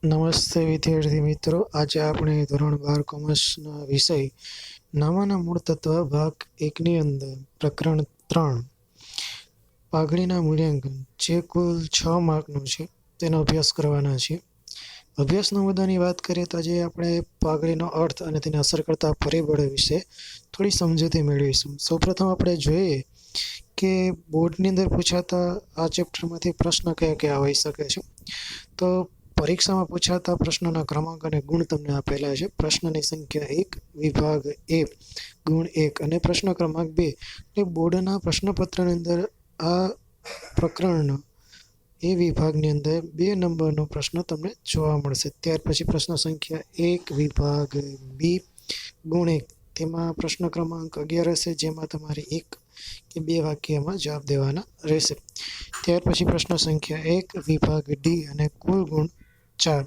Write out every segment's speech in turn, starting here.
નમસ્તે વિદ્યાર્થી મિત્રો, આજે આપણે ધોરણ 12 કોમર્સના વિષય નામાના મૂળ તત્વ ભાગ 1ની અંદર પ્રકરણ 3 પાઘડીના મૂલ્યાંકન જે કુલ 6 માર્કનું છે તેનો અભ્યાસ કરવાના છે. અભ્યાસના મુદ્દાની વાત કરીએ તો આજે આપણે પાઘડીનો અર્થ અને તેને અસર કરતા પરિબળો વિશે થોડી સમજૂતી મેળવીશું. સૌપ્રથમ આપણે જોઈએ કે બોર્ડની અંદર પૂછાતા આ ચેપ્ટરમાંથી પ્રશ્ન કયા કયા હોઈ શકે છે. તો પરીક્ષામાં પૂછાતા પ્રશ્નોના ક્રમાંક અને ગુણ તમને આપેલા છે. પ્રશ્નની સંખ્યા 1, વિભાગ એ ગુણ 1 અને પ્રશ્ન ક્રમાંક 2. એટલે બોર્ડના પ્રશ્નપત્રની અંદર આ પ્રકરણ એ વિભાગની અંદર 2 નંબરનો પ્રશ્ન તમને જોવા મળશે. ત્યાર પછી પ્રશ્ન સંખ્યા 1, વિભાગ બી ગુણ 1, તેમાં પ્રશ્ન ક્રમાંક 11 હશે, જેમાં તમારે 1 કે 2 વાક્યમાં જવાબ દેવાના રહેશે. ત્યાર પછી પ્રશ્ન સંખ્યા 1, વિભાગ ડી અને કુલ ગુણ 4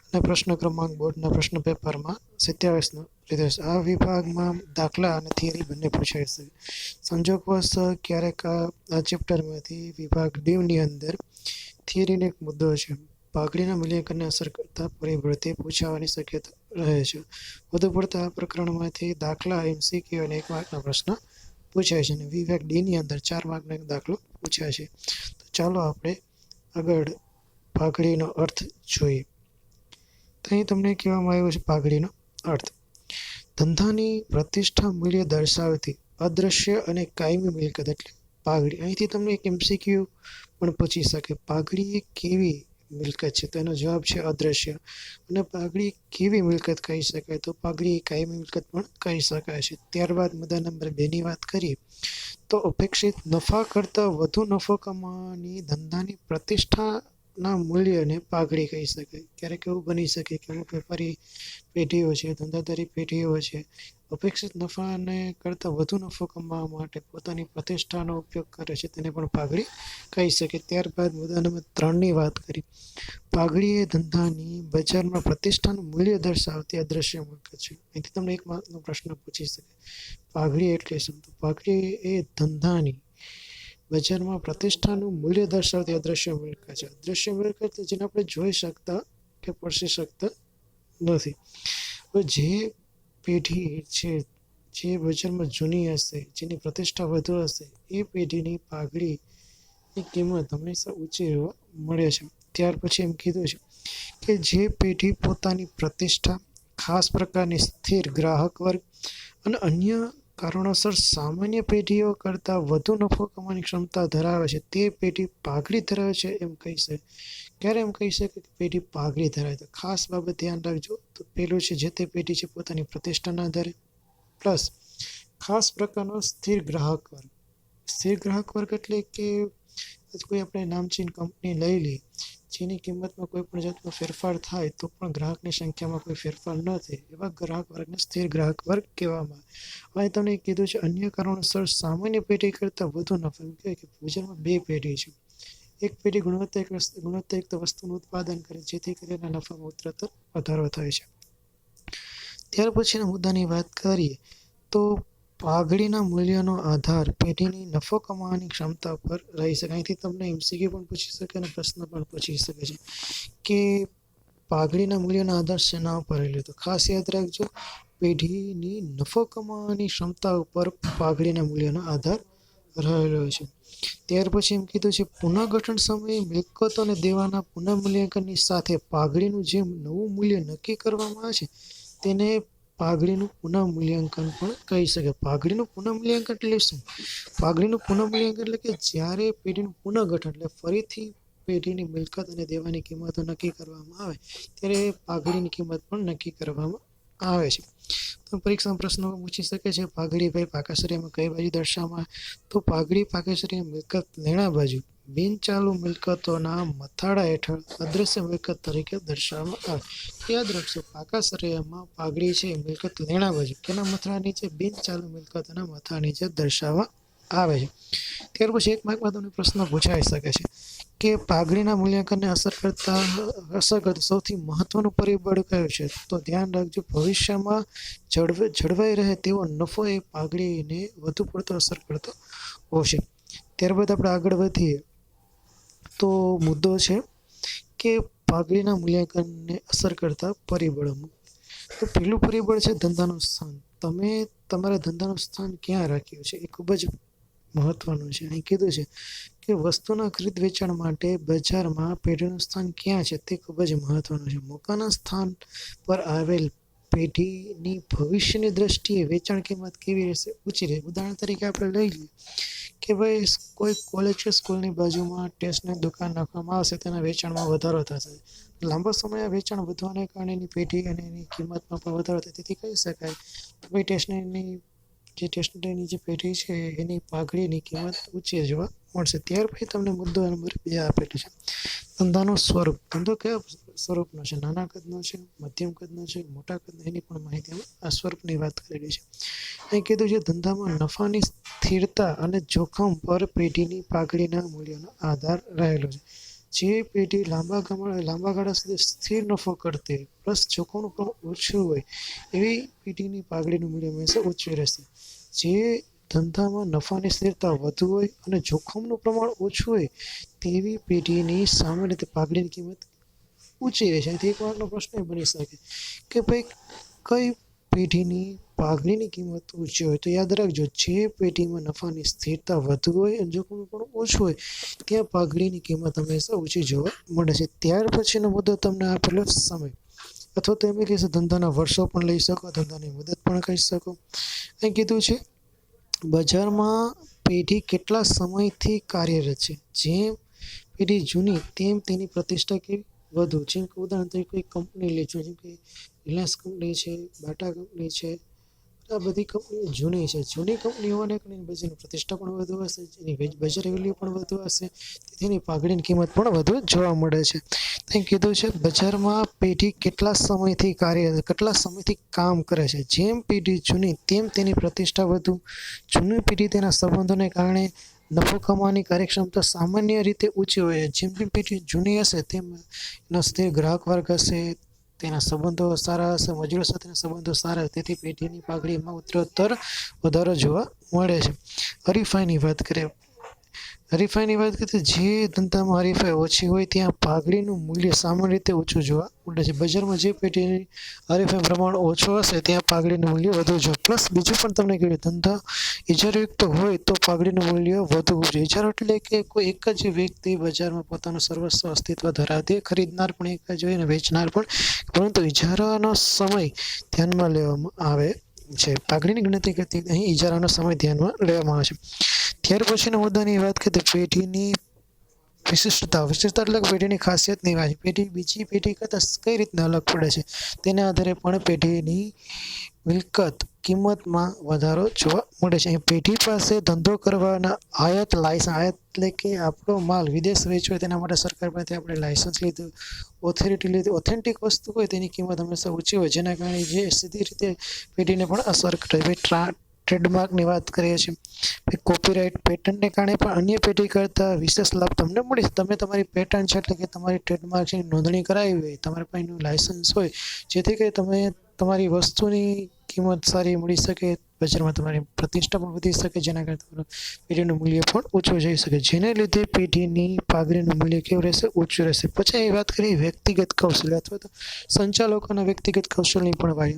અને પ્રશ્ન ક્રમાંક બોર્ડના પ્રશ્ન પેપરમાં 27નો લીધો છે. આ વિભાગમાં દાખલા અને થિયરી બંને પૂછાય છે. સંજોગવશ ક્યારેક આ ચેપ્ટરમાંથી વિભાગ ડીની અંદર થિયરીનો એક મુદ્દો છે, પાઘડીના મૂલ્યાંકનને અસર કરતા પરિબળ, તે પૂછાવાની શક્યતા રહે છે. વધુ પડતા આ પ્રકરણમાંથી દાખલા, MCQ અને 1 માર્કના પ્રશ્ન પૂછાય છે અને વિભાગ ડીની અંદર 4 માર્કનો એક દાખલો પૂછાય છે. તો ચાલો આપણે આગળ પાઘડીનો અર્થ જોઈએ. તો અહીં તમને કહેવામાં આવ્યો છે પાઘડીનો અર્થ: ધંધાની પ્રતિષ્ઠા મૂલ્ય દર્શાવતી અદ્રશ્ય અને કાયમી મિલકત એટલે પાઘડી. અહીંથી તમને એક MCQ પણ પૂછી શકે, પાઘડી એ કેવી મિલકત છે? તો એનો જવાબ છે અદ્રશ્ય. અને પાઘડી કેવી મિલકત કહી શકાય? તો પાઘડી કાયમી મિલકત પણ કહી શકાય છે. ત્યારબાદ મુદ્દા નંબર 2ની વાત કરીએ તો અપેક્ષિત નફા કરતાં વધુ નફો કમાવાની ધંધાની પ્રતિષ્ઠાના મૂલ્યને પાઘડી કહી શકાય. ક્યારેક એવું બની શકે કે અમુક વેપારી પેઢીઓ છે, ધંધાદારી પેઢીઓ છે, અપેક્ષિત નફાને કરતાં વધુ નફો કમાવા માટે પોતાની પ્રતિષ્ઠાનો ઉપયોગ કરે છે, તેને પણ પાઘડી કહી શકે. ત્યારબાદ મુદ્દા નંબર 3ની વાત કરી, પાઘડી એ ધંધાની બજારમાં પ્રતિષ્ઠાનું મૂલ્ય દર્શાવતી અદ્રશ્ય મિલકત છે. અહીંથી તમને 1 માર્કનો પ્રશ્ન પૂછી શકે, પાઘડી એટલે શું? તો પાઘડી એ ધંધાની બજારમાં પ્રતિષ્ઠાનું મૂલ્ય દર્શાવતી અદ્રશ્ય મિલકત છે. અદ્રશ્ય મિલકત જેને આપણે જોઈ શકતા કે સ્પર્શી શકતા નથી. જે પેઢી છે જે બજારમાં જૂની હશે, જેની પ્રતિષ્ઠા વધુ હશે, એ પેઢીની પાઘડીની કિંમત હંમેશા ઊંચી રહેવા મળે છે. ત્યાર પછી એમ કીધું છે કે જે પેઢી પોતાની પ્રતિષ્ઠા, ખાસ પ્રકારની સ્થિર ગ્રાહક વર્ગ અને અન્ય કારણોસર સામાન્ય પેઢીઓ કરતાં વધુ નફો કમાવાની ક્ષમતા ધરાવે છે, તે પેઢી પાઘડી ધરાવે છે એમ કહી શકે. ક્યારે એમ કહી શકે કે પેઢી પાઘડી ધરાવે? તો ખાસ બાબત ધ્યાન રાખજો. તો પહેલું છે જે તે પેઢી છે પોતાની પ્રતિષ્ઠાના આધારે, પ્લસ ખાસ પ્રકારનો સ્થિર ગ્રાહક વર્ગ. સ્થિર ગ્રાહક વર્ગ એટલે કે કોઈ આપણે નામચીન કંપની લઈ લઈએ, જેની કિંમતમાં કોઈ પણ જાતનો ફેરફાર થાય તો પણ ગ્રાહકની સંખ્યામાં કોઈ ફેરફાર ન થાય, એવા ગ્રાહક વર્ગને સ્થિર ગ્રાહક વર્ગ કહેવામાં આવે. હવે તમને કીધું છે અન્ય કારણોસર સામાન્ય પેઢી કરતાં વધુ નફો. એમ કહેવાય કે બજારમાં 2 પેઢી છે. એક પેઢી ગુણવત્તાયુક્ત વસ્તુનું ઉત્પાદન કરે, જેથી કરીને નફામાં ઉત્તરોત્તર વધારો થાય છે. ત્યાર પછીના મુદ્દાની વાત કરીએ તો પાઘડીના મૂલ્યનો આધાર પેઢીની નફો કમાવાની ક્ષમતા પર રહી શકે. અહીંથી તમને MCQ પણ પૂછી શકે અને પ્રશ્ન પણ પૂછી શકે છે કે પાઘડીના મૂલ્યનો આધાર શેના ઉપર રહેલો? તો ખાસ યાદ રાખજો, પેઢીની નફો કમાવાની ક્ષમતા ઉપર પાઘડીના મૂલ્યનો આધાર રહેલો છે. ત્યાર પછી એમ કીધું છે પુનઃગઠન સમયે મિલકતો અને દેવાના પુનઃમૂલ્યાંકનની સાથે પાઘડીનું જે નવું મૂલ્ય નક્કી કરવામાં આવે છે તેને પાઘડીનું પુનઃમૂલ્યાંકન પણ કહી શકે. પાઘડીનું પુનઃમૂલ્યાંકન એટલે શું? પાઘડીનું પુનઃમૂલ્યાંકન એટલે કે જ્યારે પેઢીનું પુનઃગઠન એટલે ફરીથી પેઢીની મિલકત અને દેવાની કિંમતો નક્કી કરવામાં આવે ત્યારે પાઘડીની કિંમત પણ નક્કી કરવામાં આવે છે. તો પરીક્ષામાં પ્રશ્નો પૂછી શકે છે, પાઘડી ભાઈ પાકાસરિયામાં કઈ બાજુ દર્શાવવામાં? તો પાઘડી પાકાસરિયા મિલકત લેણા બાજુ બિનચાલુ મિલકતોના મથાળા હેઠળ અદ્રશ્ય મિલકત તરીકે દર્શાવવામાં આવે. યાદ રાખશો, પાકાસરિયામાં પાઘડી છે મિલકત લેણા બાજુ કેના મથાળા નીચે? બિનચાલુ મિલકતોના મથાળા નીચે દર્શાવવામાં આવે છે. ત્યાર પછી 1 માર્કમાં તમને પ્રશ્ન પૂછાઈ શકે છે કે પાઘડીના મૂલ્યાંકનને અસર કરતું સૌથી મહત્વનું પરિબળ કયું છે? તો ધ્યાન રાખજો, ભવિષ્યમાં જળવાઈ રહે તેવો નફો એ પાઘડીને વધુ પડતો અસર કરતો હોશે. ત્યારબાદ આપણે આગળ વધીએ તો મુદ્દો છે કે પાઘડીના મૂલ્યાંકનને અસર કરતા પરિબળોમાં. તો પેલું પરિબળ છે ધંધાનું સ્થાન. તમે તમારા ધંધાનું સ્થાન ક્યાં રાખ્યું છે એ ખૂબ જ મહત્વનું છે. અહીં કીધું છે કે વસ્તુના ખરીદ વેચાણ માટે બજારમાં પેઢીનું સ્થાન ક્યાં છે તે ખૂબ જ મહત્વનું છે. મોકાના સ્થાન પર આવેલ પેઢીની ભવિષ્યની દ્રષ્ટિએ વેચાણ કિંમત કેવી રહેશે? ઊંચી રહે. ઉદાહરણ તરીકે આપણે લઈ લઈએ કે ભાઈ કોઈ કોલેજ કે સ્કૂલની બાજુમાં સ્ટેશનરી દુકાન નાખવામાં આવશે, તેના વેચાણમાં વધારો થશે. લાંબો સમય આ વેચાણ વધવાને કારણે એની પેઢી અને એની કિંમતમાં પણ વધારો થાય. તેથી કહી શકાય કે ભાઈ સ્ટેશનરીની જે પેઢી છે એની પાઘડીની કિંમત ઊંચી જોવા મળશે. ત્યાર પછી તમને મુદ્દો નંબર 2 આપેલું છે ધંધાનું સ્વરૂપ. ધંધો કયા સ્વરૂપનો છે? નાના કદનો છે, મધ્યમ કદનો છે, મોટા કદનો? એની પણ માહિતી આ સ્વરૂપની વાત કરેલી છે. અહીં કીધું છે ધંધામાં નફાની સ્થિરતા અને જોખમ પર પેઢીની પાઘડીના મૂલ્યનો આધાર રહેલો છે. જે પેઢી લાંબા ગાળા સુધી સ્થિર નફો કરતી હોય પ્લસ જોખમનું પણ ઓછું હોય એવી પેઢીની પાઘડીનું મૂલ્ય હંમેશા ઊંચું રહેશે. જે ધંધામાં નફાની સ્થિરતા વધુ હોય અને જોખમનું પ્રમાણ ઓછું હોય તેવી પેઢીની સામાન્ય રીતે પાઘડીની કિંમત ઊંચી રહેશે. તેથી એક વારનો પ્રશ્ન બની શકે કે ભાઈ કઈ પેઢીની પાઘડીની કિંમત ઊંચી હોય? તો યાદ રાખજો, જે પેઢીમાં નફાની સ્થિરતા વધુ હોય અને જોખમનું પણ ઓછું હોય ત્યાં પાઘડીની કિંમત હંમેશા ઊંચી જોવા મળે છે. ત્યાર પછીનો મુદ્દો તમને આપેલો સમય, અથવા તો એમ કહેશો ધંધાના વર્ષો પણ લઈ શકો, ધંધાની મુદત પણ કહી શકો. અહીં કીધું છે બજારમાં પેઢી કેટલા સમયથી કાર્યરત છે. જેમ પેઢી જૂની તેમ તેની પ્રતિષ્ઠા કેવી વધુ. જેમ કે ઉદાહરણ તરીકે કોઈ કંપની લેજો, જેમ કે રિલાયન્સ કંપની છે, બાટા કંપની છે, આ બધી કંપનીઓ જૂની છે. જૂની કંપની હોવાને કારણે બજારની પ્રતિષ્ઠા પણ વધુ હશે, એની બજાર વેલ્યુ પણ વધુ હશે, તેની પાઘડીની કિંમત પણ વધુ જોવા મળે છે. ત્યાં કીધું છે બજારમાં પેઢી કેટલા સમયથી કામ કરે છે. જેમ પેઢી જૂની તેમ તેની પ્રતિષ્ઠા વધુ. જૂની પેઢી તેના સંબંધોને કારણે નફો કમાવાની કાર્યક્ષમતા સામાન્ય રીતે ઊંચી હોય છે. જેમ જેમ પેઢી જૂની હશે તેમ એનો સ્થિર ગ્રાહક વર્ગ હશે, તેના સંબંધો સારા હશે, મજૂરો સાથેના સંબંધો સારા હશે, તેથી પેઢીની પાઘડીમાં ઉત્તરોત્તર વધારો જોવા મળે છે. હરીફાઈની વાત કરીએ જે ધંધામાં હરીફાઈ ઓછી હોય ત્યાં પાઘડીનું મૂલ્ય સામાન્ય રીતે ઓછું જોવા મળે છે. બજારમાં જે પેઢીની હરીફાઈ પ્રમાણ ઓછું હશે ત્યાં પાઘડીનું મૂલ્ય વધુ જોવા. પ્લસ બીજું પણ તમને કહ્યું ધંધા ઇજારાયુક્ત હોય તો પાઘડીનું મૂલ્ય વધુ હોય છે. ઇજારો એટલે કે કોઈ એક જ વ્યક્તિ બજારમાં પોતાનું સર્વસ્વ અસ્તિત્વ ધરાવતી, ખરીદનાર પણ એક જ હોય અને વેચનાર પણ, પરંતુ ઇજારાનો સમય ધ્યાનમાં લેવામાં આવે છે. પાઘડીની ગણતરી કરતી અહીં ઇજારાનો સમય ધ્યાનમાં લેવામાં આવે છે. ત્યાર પછીના મુદ્દાની વાત કરીએ પેઢીની વિશિષ્ટતા એટલે પેઢીની ખાસિયતની વાત. પેઢી બીજી પેઢી કરતાં કઈ રીતના અલગ પડે છે તેના આધારે પણ પેઢીની મિલકત કિંમતમાં વધારો જોવા મળે છે. અહીં પેઢી પાસે ધંધો કરવાના આયાત એટલે કે આપણો માલ વિદેશ વેચવો હોય તેના માટે સરકાર પાસેથી આપણે લાયસન્સ લીધું, ઓથોરિટી લીધી, ઓથેન્ટિક વસ્તુ હોય તેની કિંમત હંમેશા ઊંચી હોય, જેના કારણે જે સીધી રીતે પેઢીને પણ અસર કરે. ટ્રેડમાર્કની વાત કરીએ છીએ, કોપીરાઇટ પેટર્નને કારણે પણ અન્ય પેઢી કરતાં વિશેષ લાભ તમને મળે છે. તમે તમારી પેટર્ન છે એટલે કે તમારી ટ્રેડમાર્ક છે નોંધણી કરાવી હોય, તમારા પાસેનું લાયસન્સ હોય, જેથી કરી તમે તમારી વસ્તુની કિંમત સારી મળી શકે, બજારમાં તમારી પ્રતિષ્ઠા પણ વધી શકે, જેના કારણે તમારું પેઢીનું મૂલ્ય પણ ઊંચું જઈ શકે, જેને લીધે પેઢીની પાઘડીનું મૂલ્ય કેવું રહેશે? ઊંચું રહેશે. પછી એ વાત કરીએ વ્યક્તિગત કૌશલ્ય અથવા તો સંચાલકોના વ્યક્તિગત કૌશલ્યની પણ વાત.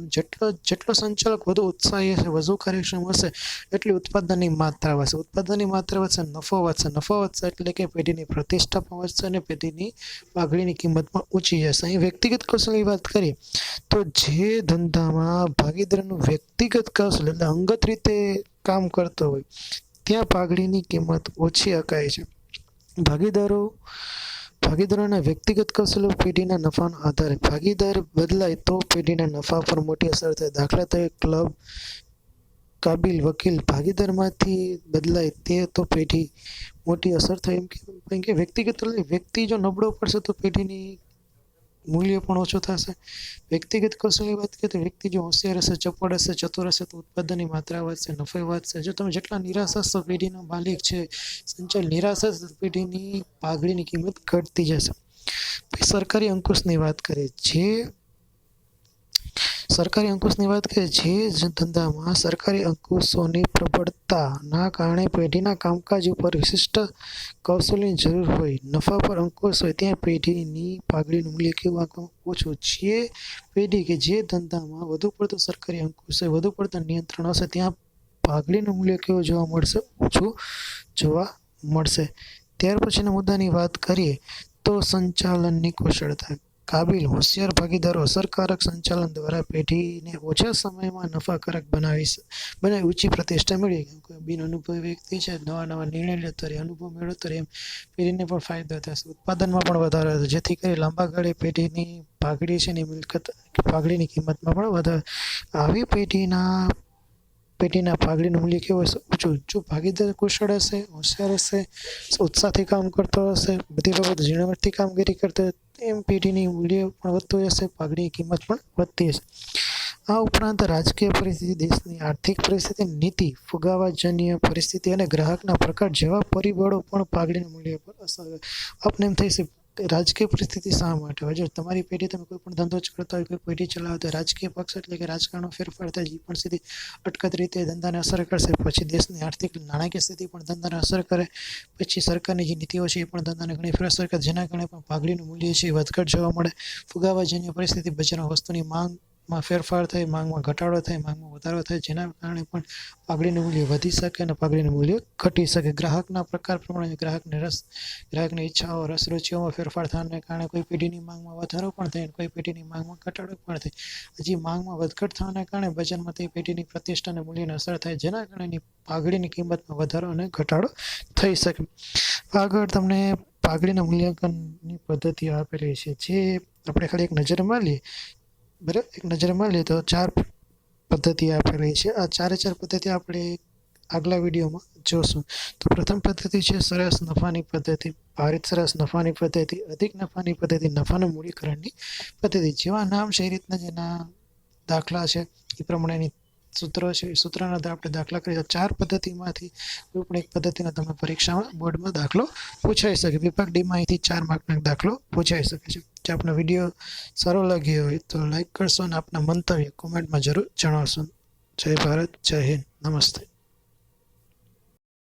જેટલો સંચાલક વધુ ઉત્સાહી હશે, વધુ કાર્યક્ષમ હશે, એટલી ઉત્પાદનની માત્રા વધશે. ઉત્પાદનની માત્રા વધશે, નફો વધશે એટલે કે પેઢીની પ્રતિષ્ઠા પણ વધશે અને પેઢીની પાઘડીની કિંમત પણ ઊંચી જશે. અહીં વ્યક્તિગત કૌશલ્યની વાત કરીએ તો જે ધંધામાં ભાગીદારનું વ્યક્તિગત કૌશલ્ય એટલે અંગત રીતે કામ કરતો હોય ત્યાં પાઘડીની કિંમત ઓછી આંકાય છે. ભાગીદારોના વ્યક્તિગત કૌશલ્યો પેઢીના નફાનો આધાર. ભાગીદાર બદલાય તો પેઢીના નફા પર મોટી અસર થાય. દાખલા તરીકે ક્લબ, કાબિલ, વકીલ ભાગીદારમાંથી બદલાય તે તો પેઢી મોટી અસર થાય. એમ કે વ્યક્તિ જો નબળો પડશે તો પેઢીની મૂલ્ય પણ ઓછું થશે. વ્યક્તિગત કૌશલ્યની વાત કરીએ તો વ્યક્તિ જો હોશિયાર હશે, ચપળ હશે, ચતુર હશે તો ઉત્પાદનની માત્રા વધશે, નફો વધશે. જો તમે જેટલા નિરાશ હશો, પેઢીના માલિક છે, નિરાશ હશે તો પેઢીની પાઘડીની કિંમત ઘટતી જશે. પછી સરકારી અંકુશની વાત કરીએ, જે સરકારી અંકુશની વાત કરીએ, જે ધંધામાં સરકારી અંકુશોની પ્રબળતાના કારણે પેઢીના કામકાજ ઉપર વિશિષ્ટ કૌશલ્યની જરૂર હોય, નફા પર અંકુશ હોય, ત્યાં પેઢીની પાઘડીનું મૂલ્ય કેવું આંકવામાં ઓછું. જે પેઢી કે જે ધંધામાં વધુ પડતો સરકારી અંકુશ હોય, વધુ પડતા નિયંત્રણ હશે, ત્યાં પાઘડીનું મૂલ્ય કેવું જોવા મળશે? ઓછું જોવા મળશે. ત્યાર પછીના મુદ્દાની વાત કરીએ તો સંચાલનની કુશળતા. કાબિલ હોશિયાર ભાગીદારો અસરકારક સંચાલન દ્વારા પેઢીને ઓછા સમયમાં નફાકારક બનાવી ઊંચી પ્રતિષ્ઠા મેળવી. કોઈ બિન અનુભવી વ્યક્તિ છે, નવા નિર્ણય લેતો રહે, અનુભવ મેળવતો રહે, એમ પેઢીને પણ ફાયદો થશે. ઉત્પાદનમાં પણ વધારો થશે, જેથી કરી લાંબા ગાળે પેઢીની પાઘડી છે, પાઘડીની કિંમતમાં પણ વધારો. આવી પેઢીના પાઘડીનું મૂલ્ય કેવું હશે? ઊંચું. જો ભાગીદાર કુશળ હશે, હોશિયાર હશે, ઉત્સાહથી કામ કરતો હશે, બધી બાબત ઝીણવટથી કામગીરી કરતો હશે, એમ પેઢીની મૂલ્ય પણ વધતું જશે, પાઘડીની કિંમત પણ વધતી હશે. આ ઉપરાંત રાજકીય પરિસ્થિતિ, દેશની આર્થિક પરિસ્થિતિ, નીતિ, ફુગાવાજન્ય પરિસ્થિતિ અને ગ્રાહકના પ્રકાર જેવા પરિબળો પણ પાઘડીના મૂલ્ય પર અસર. આપને એમ થઈ છે રાજકીય પરિસ્થિતિ શા માટે હોય? જો તમારી પેઢી, તમે કોઈ પણ ધંધો જ કરતા હોય, કોઈ પેઢી ચલાવતા હોય, રાજકીય પક્ષ એટલે કે રાજકારણનો ફેરફાર થાય, જે પણ સ્થિતિ અટકત રીતે ધંધાને અસર કરશે. પછી દેશની આર્થિક નાણાકીય સ્થિતિ પણ ધંધાને અસર કરે. પછી સરકારની જે નીતિઓ છે એ પણ ધંધાને ઘણી ફેર અસર કરે, જેના કારણે પણ પાઘડીનું મૂલ્ય છે એ વધઘટ જોવા મળે. ફુગાવાજન્ય પરિસ્થિતિ, બજારમાં વસ્તુની માંગમાં ફેરફાર થાય, માંગમાં ઘટાડો થાય, માંગમાં વધારો થાય, જેના કારણે પણ પાઘડીનું મૂલ્ય વધી શકે અને પાઘડીનું મૂલ્ય ઘટી શકે. ગ્રાહકના પ્રકાર પ્રમાણે ગ્રાહકની ઈચ્છાઓ, રસ રૂચિઓમાં ફેરફાર થવાને કારણે કોઈ પેઢીની માંગમાં વધારો પણ થાય, કોઈ પેઢીની માંગમાં ઘટાડો પણ થાય. હજી માંગમાં વધઘટ થવાના કારણે બજારમાં તે પેઢીની પ્રતિષ્ઠા અને મૂલ્યને અસર થાય, જેના કારણે પાઘડીની કિંમતમાં વધારો અને ઘટાડો થઈ શકે. આગળ તમને પાઘડીના મૂલ્યાંકનની પદ્ધતિઓ આપેલી છે, જે આપણે ખાલી એક નજર મારીએ, બરાબર, એક નજર મારીએ તો 4 પદ્ધતિ આપેલી છે. આ 4 પદ્ધતિ આપણે આગલા વિડીયોમાં જોશું. તો પ્રથમ પદ્ધતિ છે સરસ નફાની પદ્ધતિ, ભારિત સરસ નફાની પદ્ધતિ, અધિક નફાની પદ્ધતિ, નફાના મૂડીકરણની પદ્ધતિ. જેવા નામ છે એ રીતના જેના દાખલા છે એ પ્રમાણેની સૂત્રો છે, એ સૂત્રના આપણે દાખલા કરીએ. 4 પદ્ધતિમાંથી કોઈ પણ એક પદ્ધતિનો તમે પરીક્ષામાં બોર્ડમાં દાખલો પૂછાઈ શકે. વિભાગ ડીમાં અહીંથી 4 માર્કનો દાખલો પૂછાઈ શકે છે. જો આપનો વિડીયો સારો લાગ્યો હોય તો લાઈક કરશો અને આપના મંતવ્ય કોમેન્ટમાં જરૂર જણાવશો. જય ભારત, જય હિન્દ, નમસ્તે.